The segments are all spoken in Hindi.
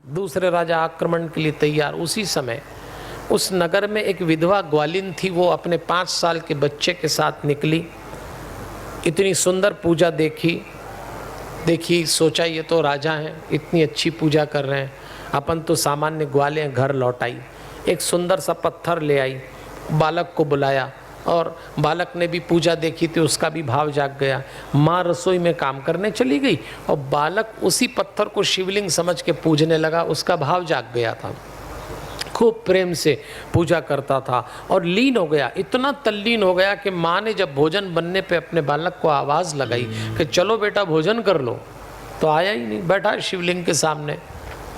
दूसरे राजा आक्रमण के लिए तैयार। उसी समय उस नगर में एक विधवा ग्वालिन थी, वो अपने 5 साल के बच्चे के साथ निकली। इतनी सुंदर पूजा देखी, सोचा ये तो राजा हैं, इतनी अच्छी पूजा कर रहे हैं, अपन तो सामान्य ग्वाले हैं। घर लौट आई, एक सुंदर सा पत्थर ले आई, बालक को बुलाया और बालक ने भी पूजा देखी थी, उसका भी भाव जाग गया। माँ रसोई में काम करने चली गई और बालक उसी पत्थर को शिवलिंग समझ के पूजने लगा, उसका भाव जाग गया था। खूब प्रेम से पूजा करता था और लीन हो गया, इतना तल्लीन हो गया कि माँ ने जब भोजन बनने पे अपने बालक को आवाज़ लगाई कि चलो बेटा भोजन कर लो, तो आया ही नहीं, बैठा शिवलिंग के सामने।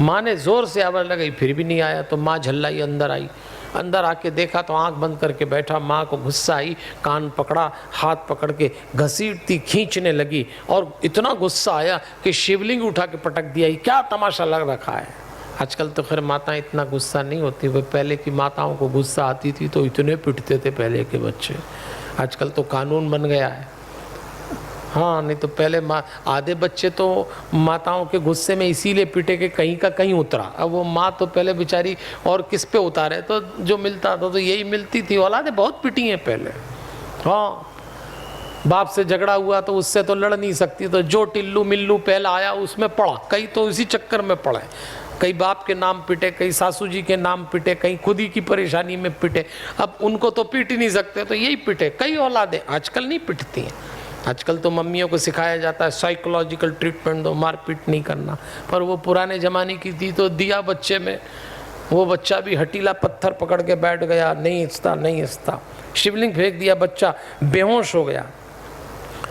माँ ने ज़ोर से आवाज़ लगाई, फिर भी नहीं आया। तो माँ झल्लाई अंदर आई, अंदर आके देखा तो आंख बंद करके बैठा। माँ को गुस्सा आई, कान पकड़ा, हाथ पकड़ के घसीटती खींचने लगी और इतना गुस्सा आया कि शिवलिंग उठा के पटक दिया। क्या तमाशा लग रखा है। आजकल तो खैर माताएं इतना गुस्सा नहीं होती, वो पहले की माताओं को गुस्सा आती थी तो इतने पिटते थे पहले के बच्चे। आजकल तो कानून बन गया है। हाँ, नहीं तो पहले आधे बच्चे तो माताओं के गुस्से में इसीलिए पिटे कि कहीं का कहीं उतरा। अब वो माँ तो पहले बेचारी और किस पे उतारे, तो जो मिलता था तो यही मिलती थी। औलादें बहुत पिटी हैं पहले। हाँ, बाप से झगड़ा हुआ तो उससे तो लड़ नहीं सकती, तो जो टिल्लू मिल्लू पहला आया उसमें पड़ा। कई तो इसी चक्कर में पड़े, कई बाप के नाम पिटे, कई सासू जी के नाम पिटे, कई खुद ही की परेशानी में पिटे। अब उनको तो पीट ही नहीं सकते तो यही पिटे। कई औलादें आजकल नहीं पिटती हैं। आजकल तो मम्मियों को सिखाया जाता है साइकोलॉजिकल ट्रीटमेंट दो, मारपीट नहीं करना। पर वो पुराने ज़माने की थी तो दिया बच्चे में, वो बच्चा भी हटीला पत्थर पकड़ के बैठ गया, नहीं हिचता नहीं हिचता। शिवलिंग फेंक दिया, बच्चा बेहोश हो गया।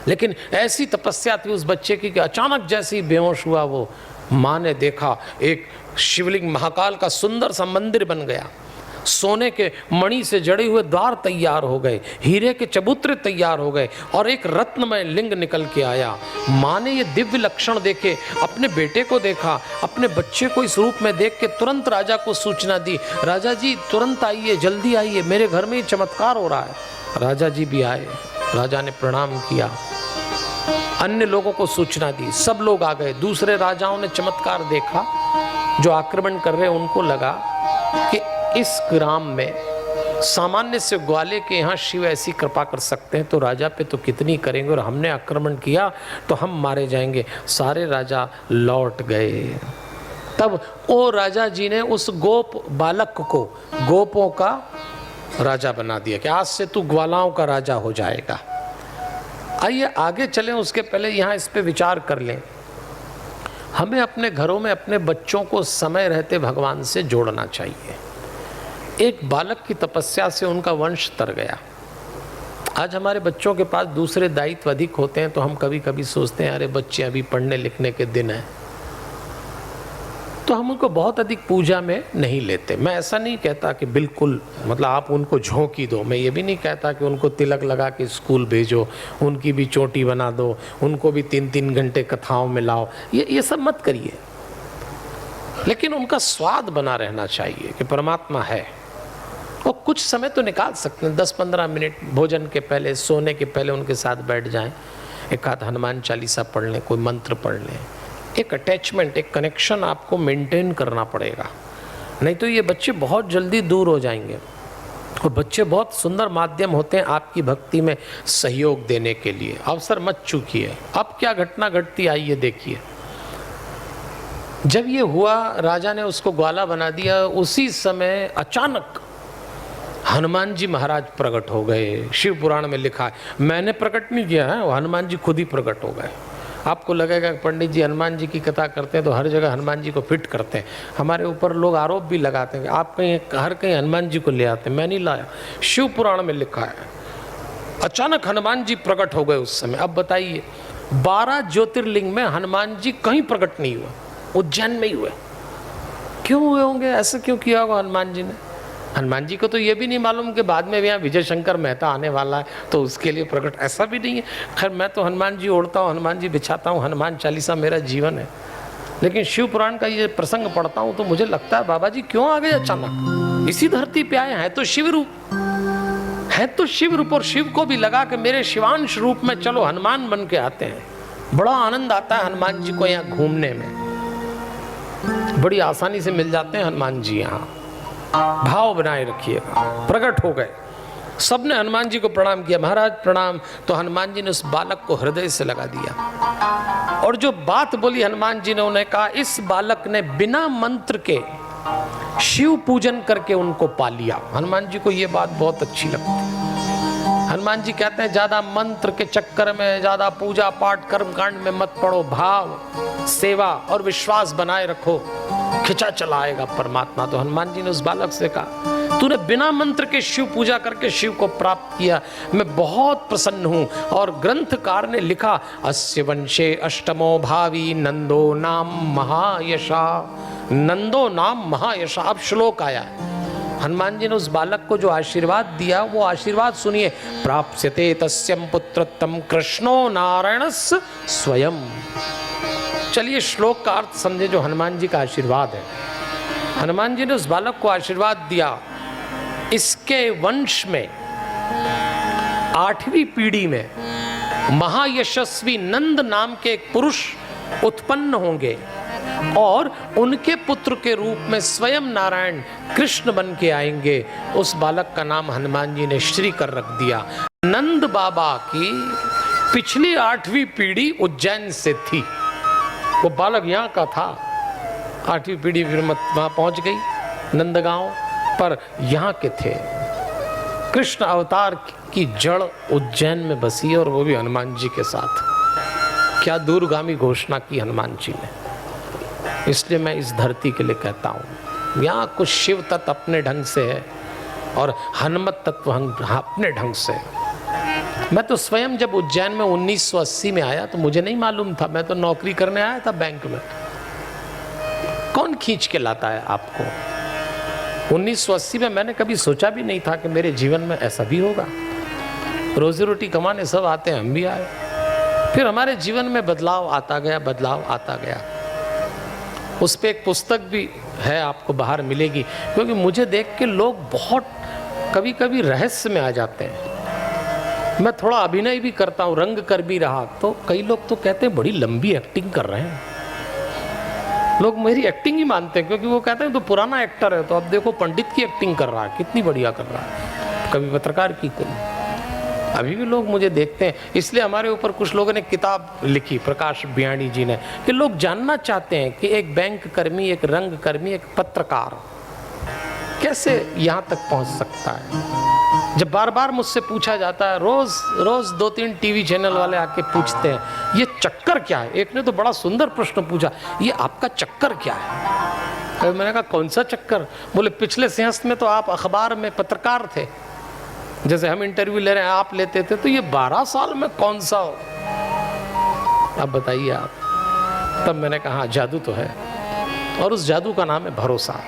लेकिन ऐसी तपस्या थी उस बच्चे की कि अचानक जैसे ही बेहोश हुआ, वो माँ ने देखा एक शिवलिंग महाकाल का सुंदर सा मंदिर बन गया। सोने के मणि से जड़े हुए द्वार तैयार हो गए, हीरे के चबूतरे तैयार हो गए और एक रत्नमय लिंग निकल के आया। माँ ने ये दिव्य लक्षण देखे, अपने बेटे को देखा, अपने बच्चे को इस रूप में देख के तुरंत राजा को सूचना दी, राजा जी तुरंत आइए, जल्दी आइए, मेरे घर में ये चमत्कार हो रहा है। राजा जी भी आए, राजा ने प्रणाम किया, अन्य लोगों को सूचना दी, सब लोग आ गए। दूसरे राजाओं ने चमत्कार देखा, जो आक्रमण कर रहे उनको लगा कि इस ग्राम में सामान्य से ग्वाले के यहाँ शिव ऐसी कृपा कर सकते हैं तो राजा पे तो कितनी करेंगे, और हमने आक्रमण किया तो हम मारे जाएंगे। सारे राजा लौट गए। तब ओ राजा जी ने उस गोप बालक को गोपों का राजा बना दिया कि आज से तू ग्वालाओं का राजा हो जाएगा। आइए आगे चलें, उसके पहले यहाँ इस पे विचार कर लें। हमें अपने घरों में अपने बच्चों को समय रहते भगवान से जोड़ना चाहिए। एक बालक की तपस्या से उनका वंश तर गया। आज हमारे बच्चों के पास दूसरे दायित्व अधिक होते हैं तो हम कभी कभी सोचते हैं अरे बच्चे अभी पढ़ने लिखने के दिन हैं, तो हम उनको बहुत अधिक पूजा में नहीं लेते। मैं ऐसा नहीं कहता कि बिल्कुल मतलब आप उनको झोंकी दो, मैं ये भी नहीं कहता कि उनको तिलक लगा के स्कूल भेजो, उनकी भी चोटी बना दो, उनको भी 3-3 घंटे कथाओं में लाओ, ये सब मत करिए। लेकिन उनका स्वाद बना रहना चाहिए कि परमात्मा है। और कुछ समय तो निकाल सकते हैं, 10-15 मिनट भोजन के पहले, सोने के पहले उनके साथ बैठ जाएं, एक आध हनुमान चालीसा पढ़ लें, कोई मंत्र पढ़ लें। एक अटैचमेंट, एक कनेक्शन आपको मेंटेन करना पड़ेगा, नहीं तो ये बच्चे बहुत जल्दी दूर हो जाएंगे। और बच्चे बहुत सुंदर माध्यम होते हैं आपकी भक्ति में सहयोग देने के लिए। अवसर मत चूकिए। अब क्या घटना घटती आई ये देखिए। जब ये हुआ, राजा ने उसको ग्वाला बना दिया, उसी समय अचानक हनुमान जी महाराज प्रकट हो गए। शिव पुराण में लिखा है, मैंने प्रकट नहीं किया है, वो हनुमान जी खुद ही प्रकट हो गए। आपको लगेगा कि पंडित जी हनुमान जी की कथा करते हैं तो हर जगह हनुमान जी को फिट करते हैं। हमारे ऊपर लोग आरोप भी लगाते हैं कि आप कहीं हर कहीं हनुमान जी को ले आते हैं। मैं नहीं लाया, शिव पुराण में लिखा है। अचानक हनुमान जी प्रकट हो गए उस समय। अब बताइए, 12 ज्योतिर्लिंग में हनुमान जी कहीं प्रकट नहीं हुए, उज्जैन में ही हुए। क्यों हुए होंगे, ऐसा क्यों किया होगा हनुमान जी ने? हनुमान जी को तो ये भी नहीं मालूम कि बाद में यहाँ विजय शंकर मेहता आने वाला है तो उसके लिए प्रकट, ऐसा भी नहीं है। खैर मैं तो हनुमान जी ओढ़ता हूँ, हनुमान जी बिछाता हूँ, हनुमान चालीसा मेरा जीवन है। लेकिन शिव पुराण का ये प्रसंग पढ़ता हूँ तो मुझे लगता है बाबा जी क्यों आ गए अचानक, इसी धरती पे आए हैं तो शिव रूप है, तो शिव रूप। और शिव को भी लगा कि मेरे शिवांश रूप में चलो हनुमान बन के आते हैं। बड़ा आनंद आता है हनुमान जी को यहाँ घूमने में। बड़ी आसानी से मिल जाते हैं हनुमान जी यहाँ। भाव बनाए रखिएगा। प्रकट हो गए, सबने हनुमान जी को प्रणाम किया, महाराज प्रणाम। तो हनुमान जी ने उस बालक को हृदय से लगा दिया और जो बात बोली हनुमान जी ने, उन्हें कहा इस बालक ने बिना मंत्र के शिव पूजन करके उनको पा लिया। हनुमान जी को ये बात बहुत अच्छी लगती। हनुमान जी कहते हैं ज्यादा मंत्र के चक्कर में, ज्यादा पूजा पाठ कर्म कांड में मत पड़ो, भाव सेवा और विश्वास बनाए रखो, खिंचा चलाएगा परमात्मा। तो हनुमान जी ने उस बालक से कहा तूने बिना मंत्र के शिव पूजा करके शिव को प्राप्त किया, मैं बहुत प्रसन्न हूं। और ग्रंथकार ने लिखा अस्य वंशे अष्टमो भावी नंदो नाम महायशा। नंदो नाम महायशा। अब श्लोक आया है। हनुमान जी ने उस बालक को जो आशीर्वाद दिया, वो आशीर्वाद सुनिए। प्राप्स्यते तस्यं पुत्रत्वं कृष्णो नारायणस्य स्वयं। चलिए श्लोक का अर्थ समझे, जो हनुमान जी का आशीर्वाद है। हनुमान जी ने उस बालक को आशीर्वाद दिया, इसके वंश में 8वीं पीढ़ी में महायशस्वी नंद नाम के एक पुरुष उत्पन्न होंगे और उनके पुत्र के रूप में स्वयं नारायण कृष्ण बन के आएंगे। उस बालक का नाम हनुमान जी ने श्री कर रख दिया। नंद बाबा की पिछली 8वीं पीढ़ी उज्जैन से थी। वो बालक यहाँ का था, 8वीं पीढ़ी फिर वहां पहुंच गई नंदगांव, पर यहाँ के थे। कृष्ण अवतार की जड़ उज्जैन में बसी और वो भी हनुमान जी के साथ। क्या दूरगामी घोषणा की हनुमान जी ने। इसलिए मैं इस धरती के लिए कहता हूँ, यहाँ कुछ शिव तत्व अपने ढंग से है और हनुमत तत्व अपने ढंग से। मैं तो स्वयं जब उज्जैन में 1980 में आया तो मुझे नहीं मालूम था, मैं तो नौकरी करने आया था बैंक में। कौन खींच के लाता है आपको? 1980 में मैंने कभी सोचा भी नहीं था कि मेरे जीवन में ऐसा भी होगा। रोजी रोटी कमाने सब आते हैं, हम भी आए। फिर हमारे जीवन में बदलाव आता गया, बदलाव आता गया। उस पे एक पुस्तक भी है, आपको बाहर मिलेगी, क्योंकि मुझे देख के लोग बहुत कभी कभी रहस्य में आ जाते हैं। मैं थोड़ा अभिनय भी करता हूँ, रंग कर भी रहा, तो कई लोग तो कहते हैं बड़ी लंबी एक्टिंग कर रहे हैं। लोग मेरी एक्टिंग ही मानते हैं, क्योंकि वो कहते हैं तो पुराना एक्टर है, तो अब देखो पंडित की एक्टिंग कर रहा है, कितनी बढ़िया कर रहा है, कभी पत्रकार की करी। अभी भी लोग मुझे देखते हैं। इसलिए हमारे ऊपर कुछ लोगों ने किताब लिखी, प्रकाश बियाणी जी ने, कि लोग जानना चाहते हैं कि एक बैंक कर्मी, एक रंग कर्मी, एक पत्रकार कैसे यहाँ तक पहुँच सकता है। जब बार बार मुझसे पूछा जाता है, रोज रोज 2-3 टीवी चैनल वाले आके पूछते हैं ये चक्कर क्या है। एक ने तो बड़ा सुंदर प्रश्न पूछा, ये आपका चक्कर क्या है? मैंने कहा कौन सा चक्कर? बोले पिछले सिंहस्थ में तो आप अखबार में पत्रकार थे, जैसे हम इंटरव्यू ले रहे हैं आप लेते थे, तो ये 12 साल में कौन सा हो? अब बताइए आप। तब मैंने कहा जादू तो है, और उस जादू का नाम है भरोसा।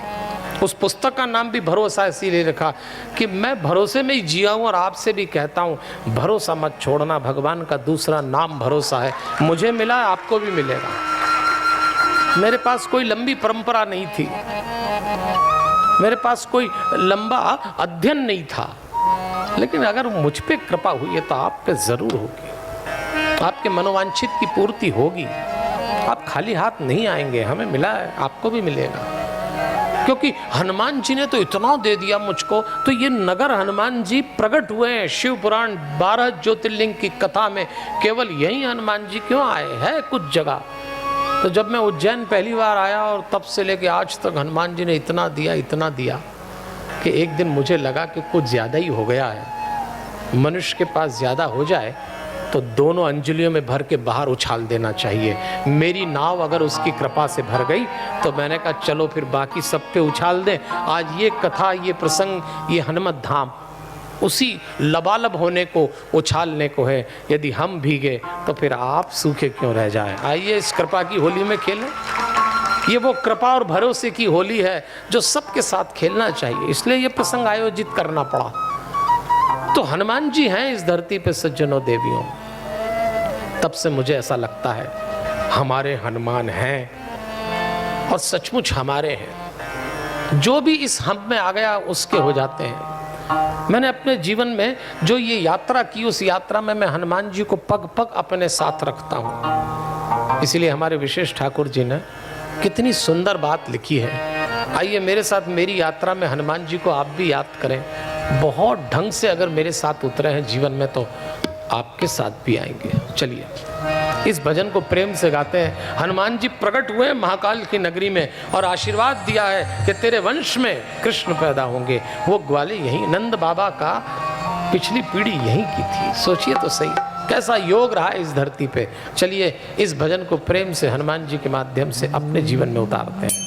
उस पुस्तक का नाम भी भरोसा इसीलिए रखा कि मैं भरोसे में ही जिया हूँ, और आपसे भी कहता हूँ भरोसा मत छोड़ना। भगवान का दूसरा नाम भरोसा है। मुझे मिला, आपको भी मिलेगा। मेरे पास कोई लंबी परंपरा नहीं थी, मेरे पास कोई लंबा अध्ययन नहीं था, लेकिन अगर मुझ पे कृपा हुई है तो आप पे जरूर होगी। आपके मनोवांछित की पूर्ति होगी। आप खाली हाथ नहीं आएंगे। हमें मिला है, आपको भी मिलेगा, क्योंकि हनुमान जी ने तो इतना दे दिया मुझको। तो ये नगर हनुमान जी प्रकट हुए हैं। शिव पुराण 12 ज्योतिर्लिंग की कथा में केवल यही हनुमान जी क्यों आए हैं कुछ जगह। तो जब मैं उज्जैन पहली बार आया और तब से लेके आज तक हनुमान जी ने इतना दिया कि एक दिन मुझे लगा कि कुछ ज़्यादा ही हो गया है। मनुष्य के पास ज़्यादा हो जाए तो दोनों अंजलियों में भर के बाहर उछाल देना चाहिए। मेरी नाव अगर उसकी कृपा से भर गई तो मैंने कहा चलो फिर बाकी सब पे उछाल दें। आज ये कथा, ये प्रसंग, ये हनुमत धाम उसी लबालब होने को, उछालने को है। यदि हम भीगे तो फिर आप सूखे क्यों रह जाएं। आइए इस कृपा की होली में खेलें। ये वो कृपा और भरोसे की होली है जो सबके साथ खेलना चाहिए। इसलिए ये प्रसंग आयोजित करना पड़ा। तो हनुमान जी हैं इस धरती पे सज्जनों देवियों। तब से मुझे ऐसा लगता है हमारे हनुमान हैं और सचमुच हमारे हैं। जो भी इस हम में आ गया उसके हो जाते हैं। मैंने अपने जीवन में जो ये यात्रा की, उस यात्रा में मैं हनुमान जी को पग पग अपने साथ रखता हूँ। इसीलिए हमारे विशेष ठाकुर जी ने कितनी सुंदर बात लिखी है। आइए मेरे साथ मेरी यात्रा में हनुमान जी को आप भी याद करें। बहुत ढंग से अगर मेरे साथ उतरे हैं जीवन में तो आपके साथ भी आएंगे। चलिए इस भजन को प्रेम से गाते हैं। हनुमान जी प्रकट हुए महाकाल की नगरी में और आशीर्वाद दिया है कि तेरे वंश में कृष्ण पैदा होंगे। वो ग्वाले यहीं, नंद बाबा का पिछली पीढ़ी यहीं की थी। सोचिए तो सही कैसा योग रहा इस धरती पे। चलिए इस भजन को प्रेम से हनुमान जी के माध्यम से अपने जीवन में उतारते हैं।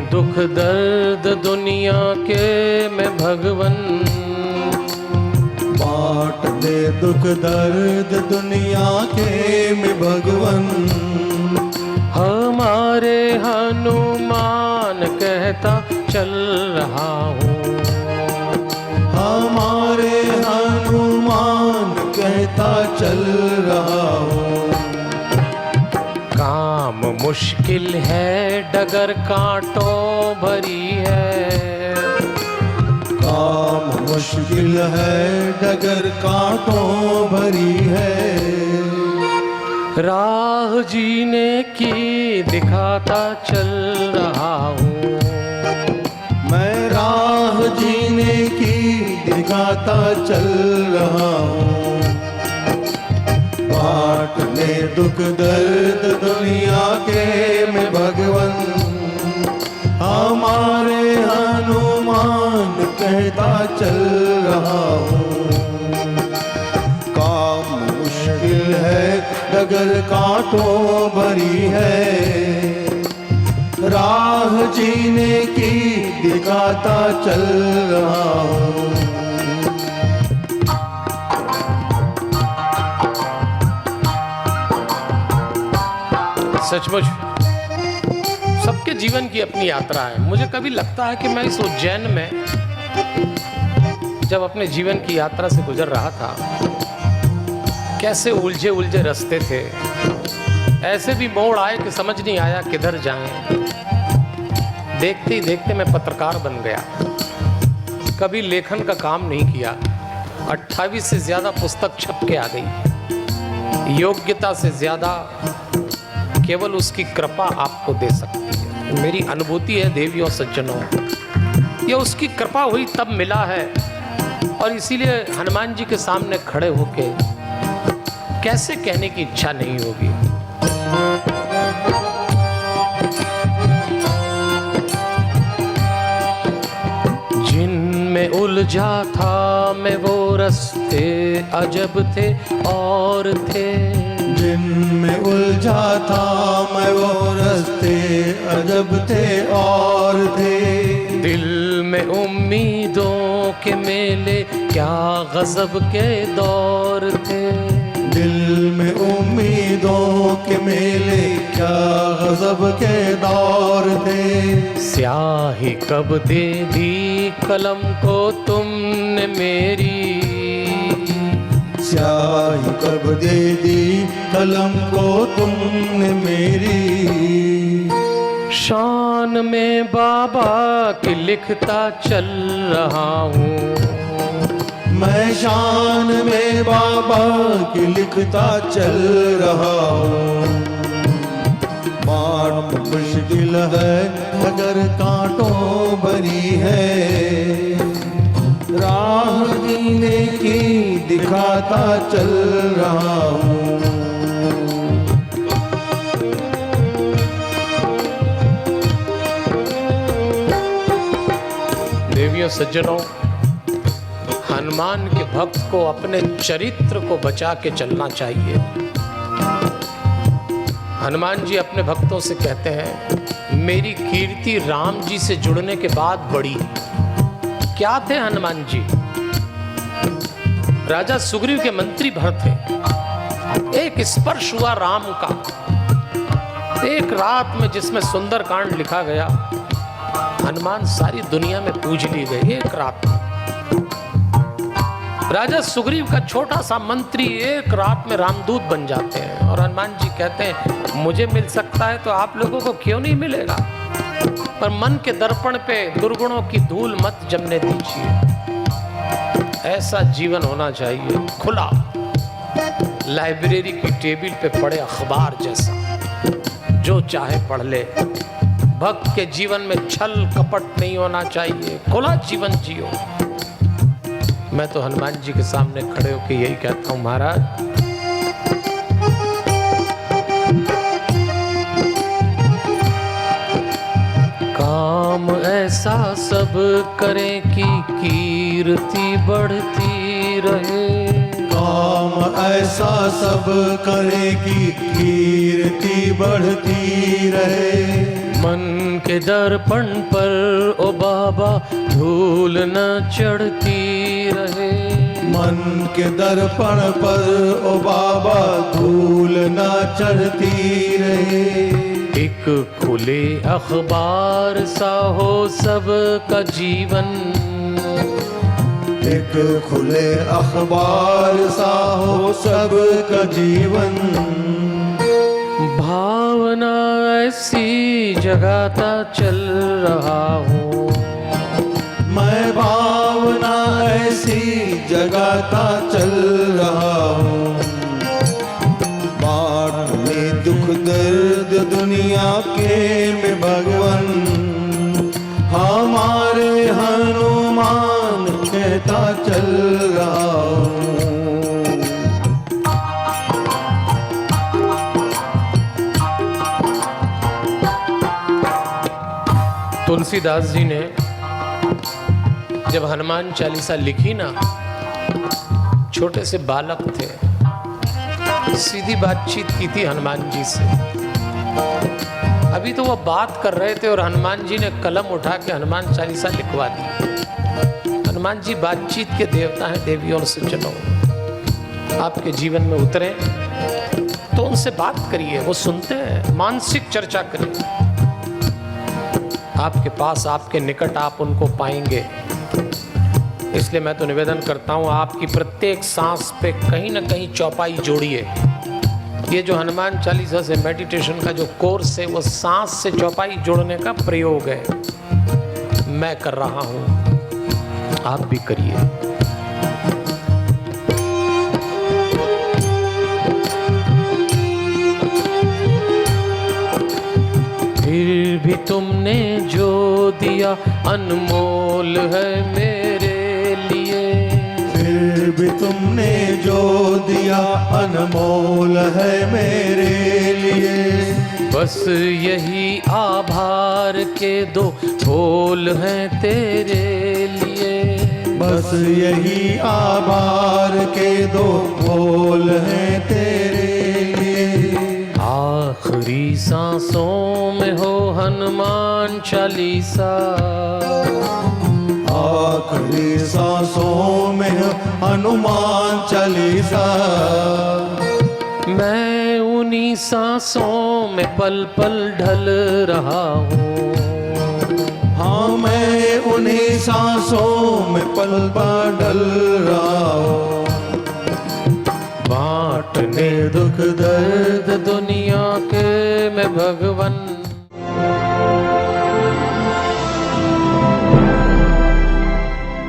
दुख दर्द दुनिया के मैं भगवन, बांट दे दुख दर्द दुनिया के मैं भगवन। हमारे हनुमान कहता चल रहा हूँ, हमारे हनुमान कहता चल रहा हूँ। काम मुश्किल है डगर कांटों भरी है, काम मुश्किल है डगर कांटों भरी है। राह जीने की दिखाता चल रहा हूँ, मैं राह जीने की दिखाता चल रहा हूँ। बांट ले दुख दर्द दुनिया के मैं भगवन, हमारे हनुमान कहता चल रहा हूँ। काम मुश्किल है डगर कांटों भरी है, राह जीने की दिखाता चल रहा हूँ। सचमुच सबके जीवन की अपनी यात्रा है। मुझे कभी लगता है कि मैं इस उज्जैन में जब अपने जीवन की यात्रा से गुजर रहा था, कैसे उलझे उलझे रास्ते थे, ऐसे भी मोड़ आए कि समझ नहीं आया किधर जाएं। देखते ही देखते मैं पत्रकार बन गया। कभी लेखन का काम नहीं किया, 28 से ज्यादा पुस्तक छप के आ गई। योग्यता से ज्यादा केवल उसकी कृपा आपको दे सकती है। मेरी अनुभूति है देवियों सज्जनों, ये उसकी कृपा हुई तब मिला है। और इसीलिए हनुमान जी के सामने खड़े होके कैसे कहने की इच्छा नहीं होगी। जिनमें उलझा था मैं वो रास्ते अजब थे और थे, जिनमें उलझा था मैं वो रास्ते अजब थे और थे। दिल में उम्मीदों के मेले क्या गजब के दौर थे, दिल में उम्मीदों के मेले क्या गजब के दौर थे। स्याही कब दे दी कलम को तुमने मेरी, स्याही कब दे दी कलम को तुमने मेरी। शान में बाबा की लिखता चल रहा हूँ, मैं शान में बाबा की लिखता चल रहा हूँ। बात मुश्किल है अगर कांटों भरी है, राह जीने की दिखाता चल रहा हूँ। देवियों सज्जनों, हनुमान के भक्त को अपने चरित्र को बचा के चलना चाहिए। हनुमान जी अपने भक्तों से कहते हैं मेरी कीर्ति राम जी से जुड़ने के बाद बढ़ी। क्या थे हनुमान जी? राजा सुग्रीव के मंत्री भरत थे। एक स्पर्श हुआ राम का एक रात में, जिसमें सुंदरकांड लिखा गया। हनुमान सारी दुनिया में पूज ली गए एक रात में। राजा सुग्रीव का छोटा सा मंत्री एक रात में रामदूत बन जाते हैं और हनुमान जी कहते हैं मुझे मिल सकता है तो आप लोगों को क्यों नहीं मिलेगा, पर मन के दर्पण पे दुर्गुणों की धूल मत जमने दीजिए। ऐसा जीवन होना चाहिए खुला, लाइब्रेरी की टेबल पे पड़े अखबार जैसा, जो चाहे पढ़ ले। भक्त के जीवन में छल कपट नहीं होना चाहिए, खुला जीवन जियो। मैं तो हनुमान जी के सामने खड़े होकर यही कहता हूं, महाराज काम ऐसा सब करें कि कीर्ति बढ़ती रहे। काम ऐसा सब करे कि कीर्ति बढ़ती रहे। मन के दर्पण पर ओ बाबा धूल न चढ़ती रहे। मन के दर्पण पर ओ बाबा धूल न चढ़ती रहे। एक खुले अखबार सा हो सबका जीवन। एक खुले अखबार सा हो सबका जीवन। भावना ऐसी जगाता चल रहा हूँ। मैं भावना ऐसी जगाता चल रहा हूँ। बाट में दुख दर्द दुनिया के में भगवन, हमारे हनुमान कहता चल रहा हूँ। तुलसीदास जी ने जब हनुमान चालीसा लिखी ना, छोटे से बालक थे, सीधी बातचीत की थी हनुमान जी से। अभी तो वो बात कर रहे थे और हनुमान जी ने कलम उठा के हनुमान चालीसा लिखवा दी। हनुमान जी बातचीत के देवता हैं, देवियों से चलो आपके जीवन में उतरे तो उनसे बात करिए, वो सुनते हैं। मानसिक चर्चा करिए, आपके पास आपके निकट आप उनको पाएंगे। इसलिए मैं तो निवेदन करता हूँ, आपकी प्रत्येक सांस पे कहीं ना कहीं चौपाई जोड़िए। ये जो हनुमान चालीसा से मेडिटेशन का जो कोर्स है वो सांस से चौपाई जोड़ने का प्रयोग है। मैं कर रहा हूँ, आप भी करिए। फिर भी तुमने जो दिया अनमोल है मेरे लिए। फिर भी तुमने जो दिया अनमोल है मेरे लिए। बस यही आभार के दो बोल हैं तेरे लिए। बस यही आभार के दो बोल हैं तेरे लिए। आखिरी सांसों में हो हनुमान चालीसा। आखिरी सांसों में हो हनुमान चालीसा। मैं उन्हीं सांसों में पल पल ढल रहा हूँ। हाँ मैं उन्हीं सांसों में पल पल ढल रहा हूँ। बांटने दुख दर्द दुनिया के मैं भगवान